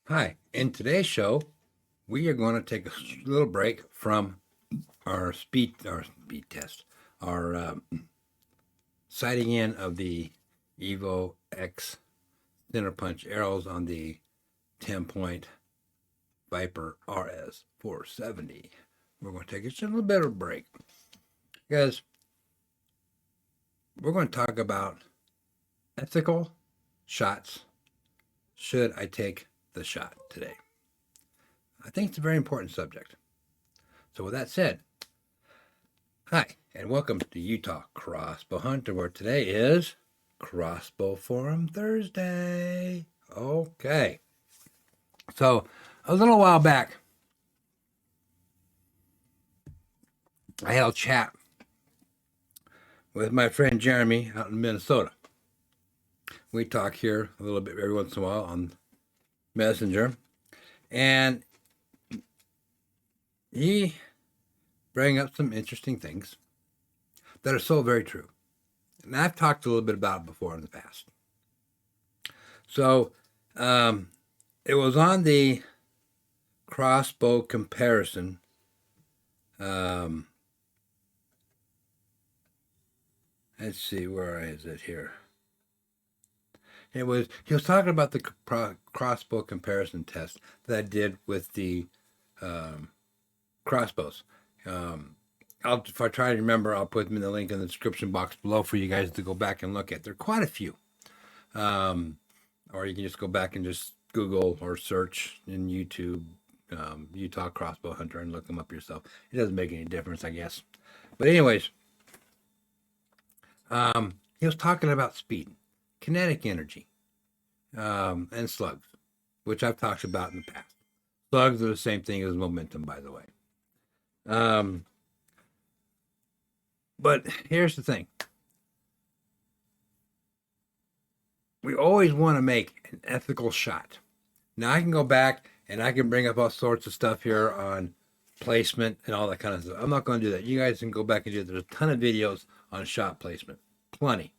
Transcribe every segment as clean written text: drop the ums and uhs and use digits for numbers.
Hi, in today's show, we are going to take a little break from our speed test, our sighting in of the Evo X center punch arrows on the 10-point Viper RS 470. We're going to take a little bit of a break because we're going to talk about ethical shots. Should I take the shot today? I think it's a very important subject. So with that said, hi, and welcome to Utah Crossbow Hunter, where today is Crossbow Forum Thursday. Okay. So a little while back, I had a chat with my friend Jeremy out in Minnesota. We talk here a little bit every once in a while on Messenger, and he bring up some interesting things that are so very true. And I've talked a little bit about it before in the past. So it was on the crossbow comparison. Let's see, where is it here? He was talking about the crossbow comparison test that I did with the crossbows. If I try to remember, I'll put them in the link in the description box below for you guys to go back and look at. There are quite a few. Or you can just go back and just Google or search in YouTube Utah Crossbow Hunter and look them up yourself. It doesn't make any difference, I guess. But anyways, he was talking about speed, kinetic energy, and slugs, which I've talked about in the past. Slugs are the same thing as momentum, by the way. But here's the thing. We always want to make an ethical shot. Now, I can go back and I can bring up all sorts of stuff here on placement and all that kind of stuff. I'm not going to do that. You guys can go back and do it. There's a ton of videos on shot placement. Plenty.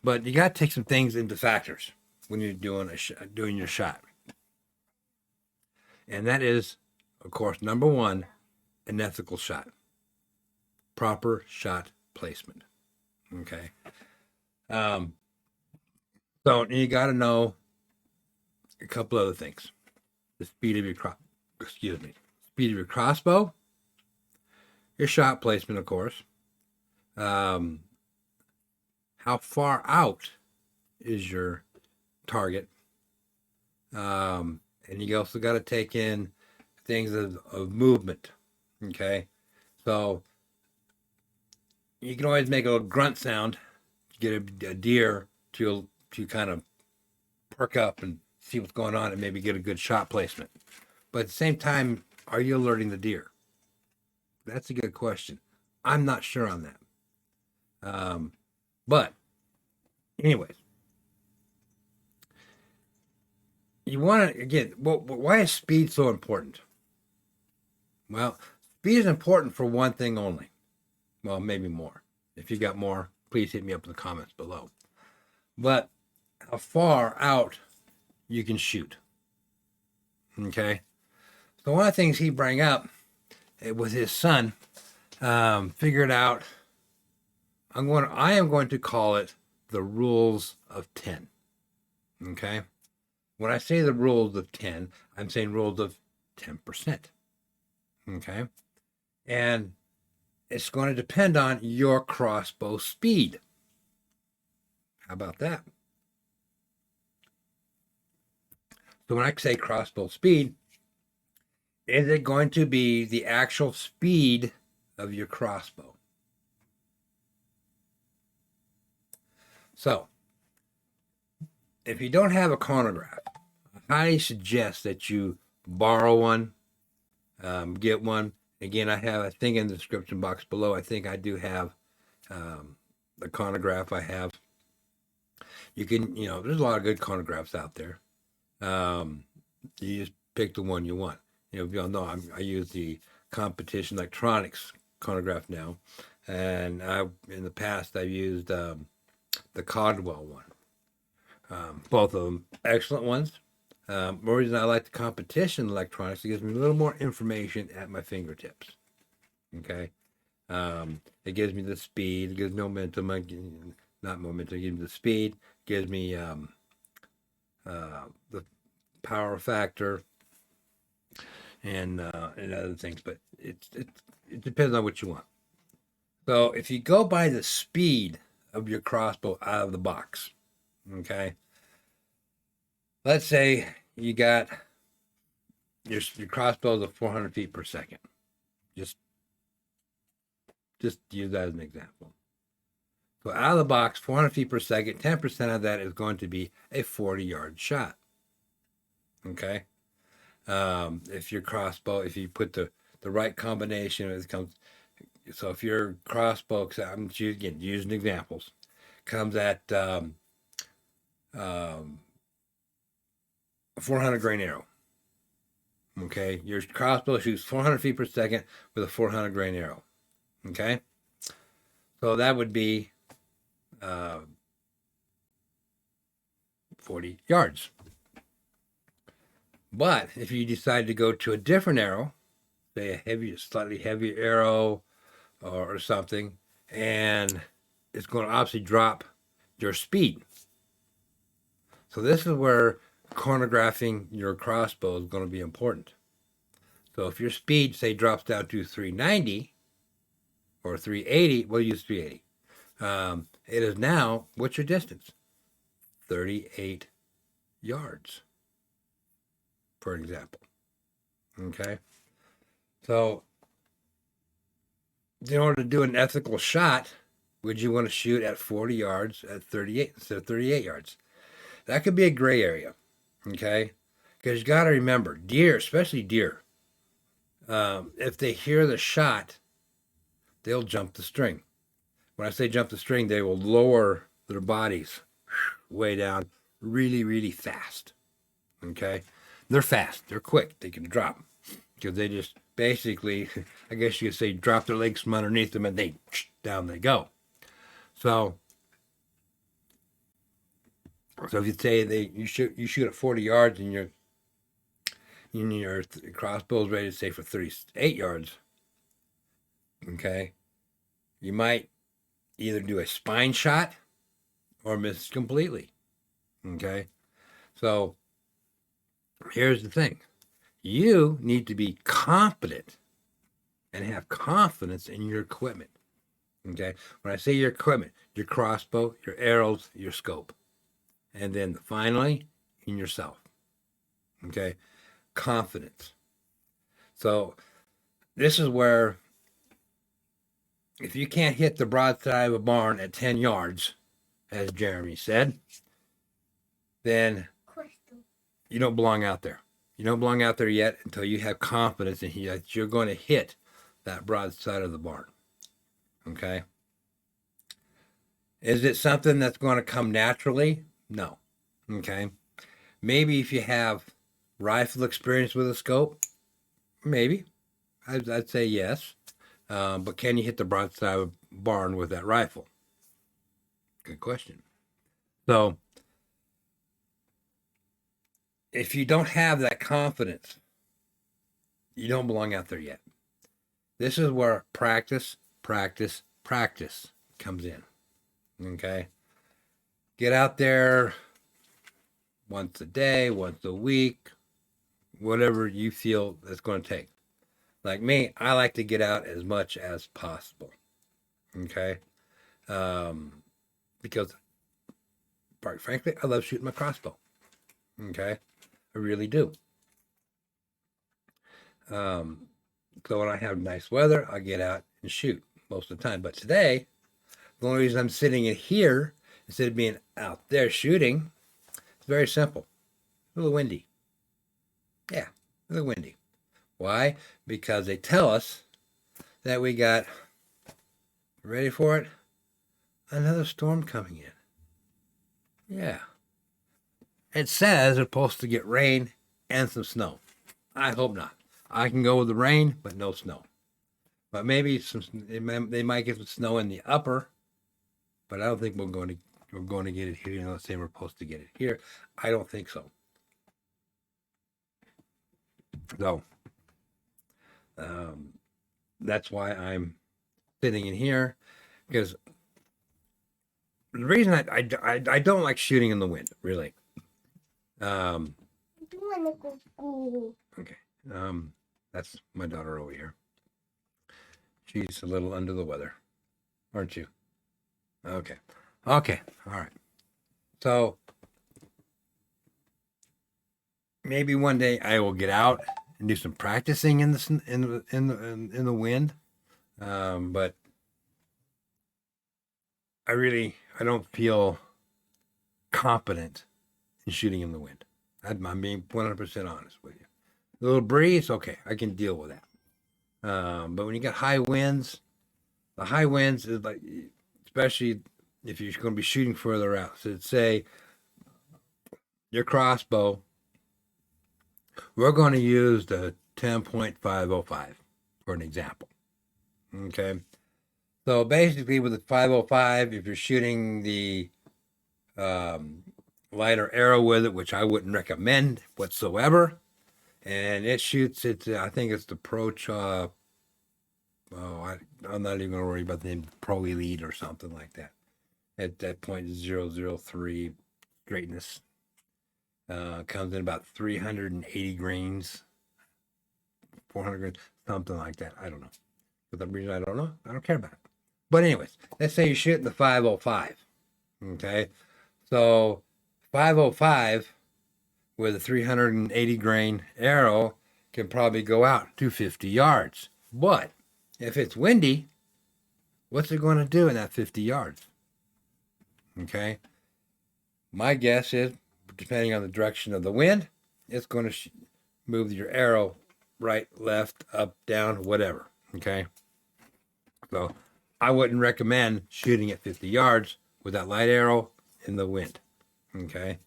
But you got to take some things into factors when you're doing your shot. And that is, of course, number one, an ethical shot. Proper shot placement. Okay. So you got to know a couple other things. The speed of your speed of your crossbow, your shot placement, of course. How far out is your target? And you also got to take in things of movement. Okay. So you can always make a little grunt sound to get a deer to kind of perk up and see what's going on and maybe get a good shot placement. But at the same time, are you alerting the deer? That's a good question. I'm not sure on that. But anyways, you want to, again, why is speed so important? Well, speed is important for one thing only. Well, maybe more. If you got more, please hit me up in the comments below. But how far out you can shoot. Okay. So one of the things he brought up with his son, figured out, I am going to call it the rules of 10. Okay. When I say the rules of 10, I'm saying rules of 10%. Okay. And it's going to depend on your crossbow speed. How about that? So when I say crossbow speed, is it going to be the actual speed of your crossbow? So if you don't have a chronograph, I highly suggest that you borrow one, get one. Again, I think in the description box below, I think I do have the chronograph I have. You can, there's a lot of good chronographs out there. You just pick the one you want. If you all know, I use the Competition Electronics chronograph now. And in the past, I've used the Caldwell one. Both of them excellent ones. The reason I like the competition electronics, it gives me a little more information at my fingertips. Okay. It gives me the speed, it gives me momentum, not momentum, it gives me the speed, gives me the power factor, and other things, but it depends on what you want. So if you go by the speed of your crossbow out of the box, okay, let's say you got your crossbow is at 400 feet per second. Just use that as an example. So out of the box, 400 feet per second, 10% of that is going to be a 40-yard shot. Okay. If your crossbow, if you put the right combination, it comes. So if your crossbow, I'm using examples, comes at 400 grain arrow. Okay, your crossbow shoots 400 feet per second with a 400 grain arrow. Okay, so that would be 40 yards. But if you decide to go to a different arrow, say a slightly heavier arrow or something, and it's going to obviously drop your speed. So this is where chronographing your crossbow is going to be important. So if your speed, say, drops down to 390 or 380, we'll use 380. It is now, what's your distance? 38 yards, for example. Okay. So in order to do an ethical shot, would you want to shoot at 40 yards at 38 instead of 38 yards? That could be a gray area. Okay. Because you got to remember, deer, especially deer, if they hear the shot, they'll jump the string. When I say jump the string, they will lower their bodies way down really, really fast. Okay? They're fast. They're quick. They can drop. Because they just basically, I guess you could say, drop their legs from underneath them and down they go. So if you say you shoot at 40 yards and your crossbow is ready to say for 38 yards, okay, you might either do a spine shot or miss completely. Okay, so here's the thing: you need to be confident and have confidence in your equipment. Okay, when I say your equipment, your crossbow, your arrows, your scope, and then finally in yourself. Okay, confidence. So this is where, if you can't hit the broadside of a barn at 10 yards, as Jeremy said, then you don't belong out there. You don't belong out there yet until you have confidence in that you're going to hit that broadside of the barn. Okay? Is it something that's going to come naturally? No. Okay? Maybe if you have rifle experience with a scope, maybe. I'd say yes. But can you hit the broadside of a barn with that rifle? Good question. So, if you don't have that confidence, you don't belong out there yet. This is where practice comes in. Okay? Get out there once a day, once a week, whatever you feel it's going to take. Like me, I like to get out as much as possible. Okay? Because, quite frankly, I love shooting my crossbow. Okay? I really do. So when I have nice weather, I get out and shoot most of the time. But today, the only reason I'm sitting in here instead of being out there shooting, it's very simple. A little windy. Yeah, a little windy. Why? Because they tell us that we got, ready for it, another storm coming in. Yeah. It says it's supposed to get rain and some snow. I hope not. I can go with the rain, but no snow. But maybe they might get some snow in the upper, but I don't think we're going to get it here. Let's say we're supposed to get it here. I don't think so. So that's why I'm sitting in here, because the reason I don't like shooting in the wind, really. Okay. That's my daughter over here. She's a little under the weather, aren't you? Okay. Okay. All right. So maybe one day I will get out and do some practicing in the wind. But I don't feel competent in shooting in the wind. I'm being 100% honest with you. A little breeze, okay, I can deal with that. But when you got high winds, the high winds is like, especially if you're going to be shooting further out. So say your crossbow, we're going to use the 10.505 for an example. Okay. So basically with the 505, if you're shooting the lighter arrow with it, which I wouldn't recommend whatsoever, and it shoots it, I think it's the I'm not even going to worry about the name, Pro Elite or something like that. At that .003 straightness. Comes in about 380 grains, 400 grains, something like that. I don't know. For the reason I don't know, I don't care about it. But anyways, let's say you're shooting the 505. Okay. So 505 with a 380 grain arrow can probably go out to 50 yards. But if it's windy, what's it going to do in that 50 yards? Okay. My guess is, depending on the direction of the wind, it's going to move your arrow right, left, up, down, whatever. Okay. So I wouldn't recommend shooting at 50 yards with that light arrow in the wind. Okay.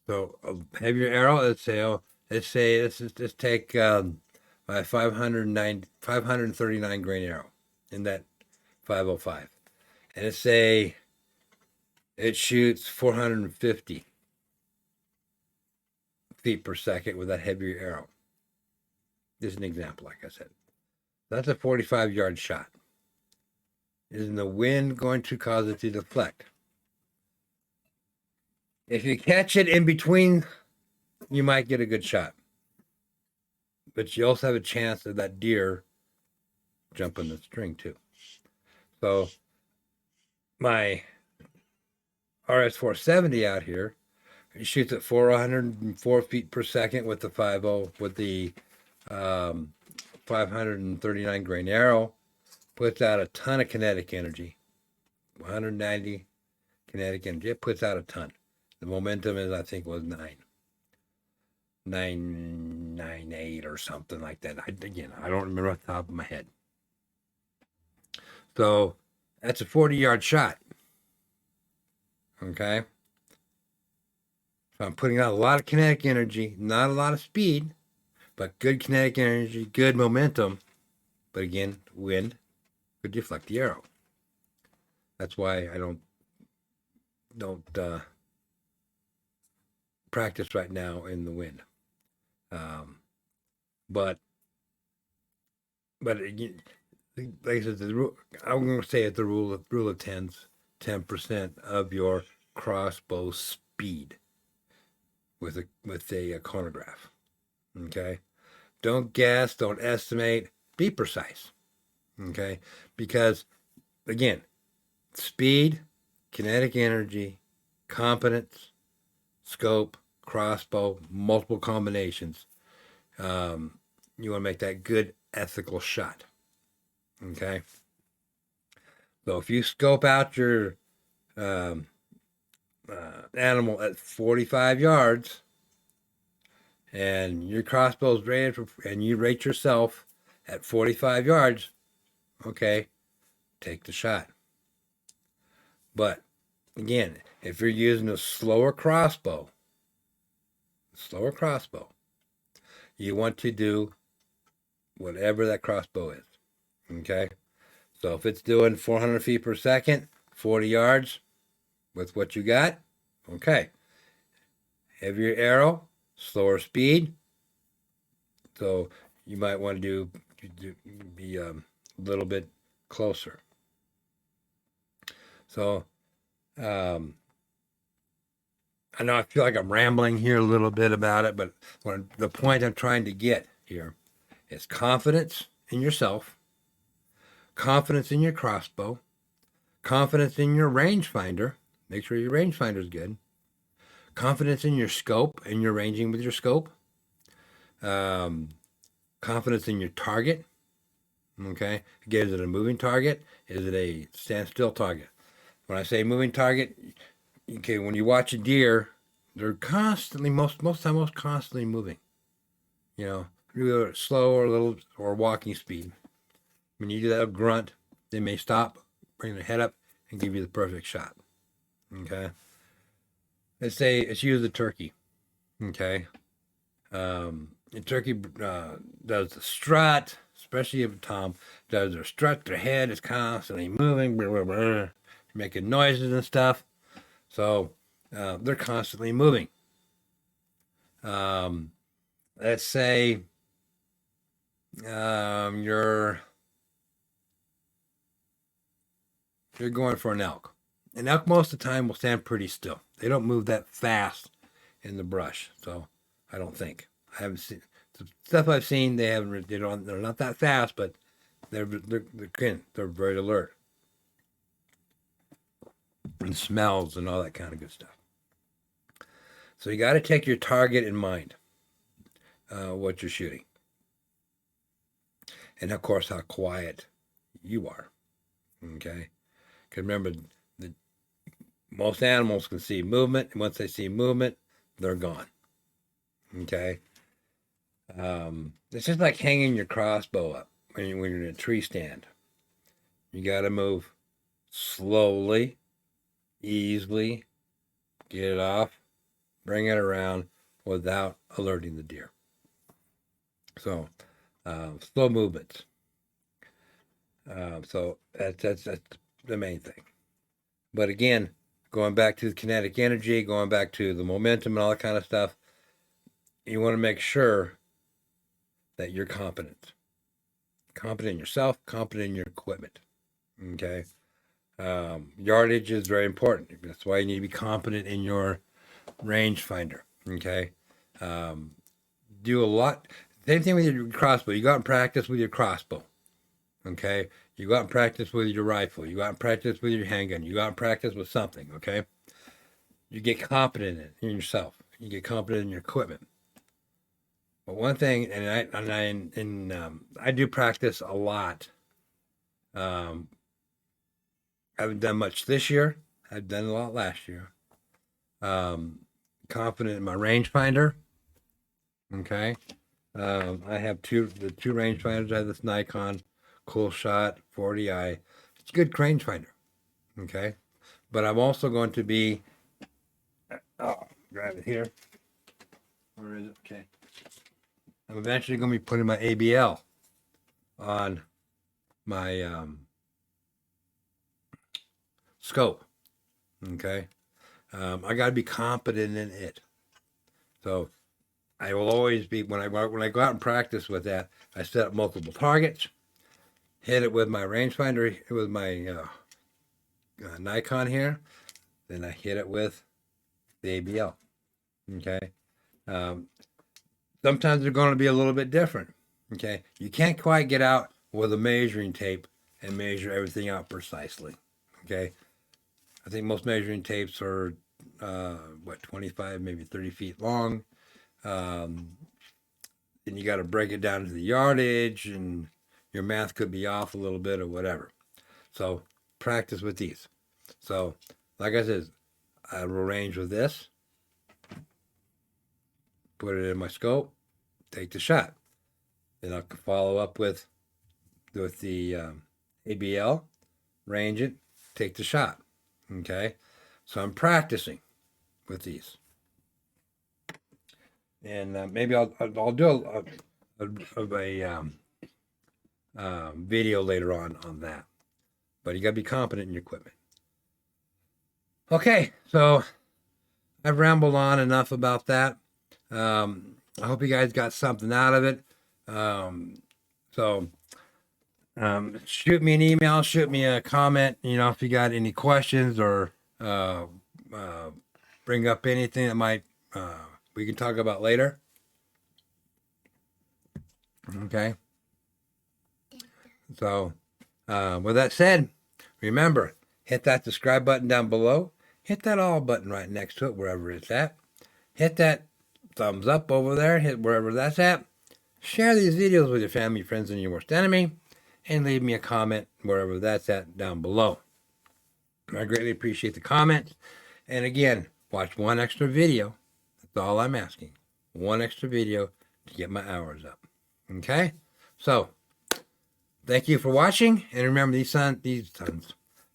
So a heavier arrow, let's just take my 539 grain arrow in that 505. And let's say it shoots 450 feet per second with that heavier arrow. This is an example, like I said. That's a 45-yard shot. Isn't the wind going to cause it to deflect? If you catch it in between, you might get a good shot. But you also have a chance of that deer jumping the string too. So my RS470 out here, it shoots at 404 feet per second with the 539 grain arrow. Puts out a ton of kinetic energy. 190 kinetic energy. It puts out a ton. The momentum is, I think, was 998 or something like that. I don't remember off the top of my head. So that's a 40-yard shot. Okay. So I'm putting out a lot of kinetic energy, not a lot of speed, but good kinetic energy, good momentum. But again, wind could deflect the arrow. That's why I don't practice right now in the wind. But again, like I said, I'm going to say it's the rule of tens, 10% of your crossbow speed with a chronograph. Okay, don't guess, don't estimate, be precise. Okay, because again, speed, kinetic energy, competence, scope, crossbow, multiple combinations. You want to make that good ethical shot. Okay. So if you scope out your animal at 45 yards and your crossbow's rated and you rate yourself at 45 yards, okay, take the shot. But again, if you're using a slower crossbow, you want to do whatever that crossbow is. Okay. So if it's doing 400 feet per second, 40 yards with what you got, okay. Heavier arrow, slower speed. So you might want to be a little bit closer. So I know I feel like I'm rambling here a little bit about it, but the point I'm trying to get here is confidence in yourself, confidence in your crossbow, confidence in your rangefinder. Make sure your rangefinder is good. Confidence in your scope and your ranging with your scope. Confidence in your target. Okay. Again, is it a moving target? Is it a standstill target? When I say moving target, okay, when you watch a deer, they're constantly, most time, constantly moving. You know, either slow or a little or walking speed. When you do that grunt, they may stop, bring their head up, and give you the perfect shot. Okay. Let's use the turkey. Okay. The turkey does the strut, especially if Tom does their strut. Their head is constantly moving, blah, blah, blah, making noises and stuff. So they're constantly moving. Let's say you're going for an elk. An elk most of the time will stand pretty still. They don't move that fast in the brush. So I don't think. I haven't seen the stuff I've seen. They're not that fast, but they're very alert. And smells and all that kind of good stuff. So you got to take your target in mind, what you're shooting. And of course, how quiet you are. Okay? Because remember, most animals can see movement, and once they see movement, they're gone. Okay? It's just like hanging your crossbow up when you're in a tree stand. You got to move slowly, easily, get it off, bring it around without alerting the deer. So, slow movements. So that's the main thing. But again, going back to the kinetic energy, going back to the momentum and all that kind of stuff, you want to make sure that you're competent. Competent in yourself, competent in your equipment. Okay? Yardage is very important. That's why you need to be competent in your rangefinder. Okay? Do a lot. Same thing with your crossbow. You go out and practice with your crossbow. Okay? You go out and practice with your rifle. You go out and practice with your handgun. You go out and practice with something. Okay? You get competent in yourself. You get competent in your equipment. But one thing, I do practice a lot. I haven't done much this year. I've done a lot last year. Confident in my rangefinder. Okay. I have the two rangefinders. I have this Nikon COOLSHOT40i. It's a good rangefinder. Okay. But I'm also going to be, grab it here. Where is it? Okay. I'm eventually going to be putting my ABL on my scope. Okay. I got to be competent in it. So I will always be, when I go out and practice with that, I set up multiple targets, hit it with my rangefinder, with my Nikon here, then I hit it with the ABL. Okay. Sometimes they're going to be a little bit different. Okay. You can't quite get out with a measuring tape and measure everything out precisely. Okay. I think most measuring tapes are 25, maybe 30 feet long. And you got to break it down to the yardage, and your math could be off a little bit or whatever. So practice with these. So like I said, I will range with this, put it in my scope, take the shot. Then I'll follow up with the ABL, range it, take the shot. Okay, so I'm practicing with these, and maybe I'll do a video later on that. But you got to be competent in your equipment. Okay, so I've rambled on enough about that. I hope you guys got something out of it. So shoot me an email, shoot me a comment, you know, if you got any questions or bring up anything that might we can talk about later. Okay. So with that said, remember, hit that subscribe button down below. Hit that all button right next to it, wherever it's at. Hit that thumbs up over there. Hit wherever that's at. Share these videos with your family, friends, and your worst enemy. And leave me a comment wherever that's at down below. I greatly appreciate the comments. And again, watch one extra video. That's all I'm asking. One extra video to get my hours up. Okay? So, thank you for watching. And remember, these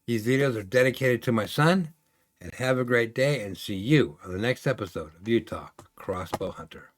videos are dedicated to my son. And have a great day, and see you on the next episode of Utah Crossbow Hunter.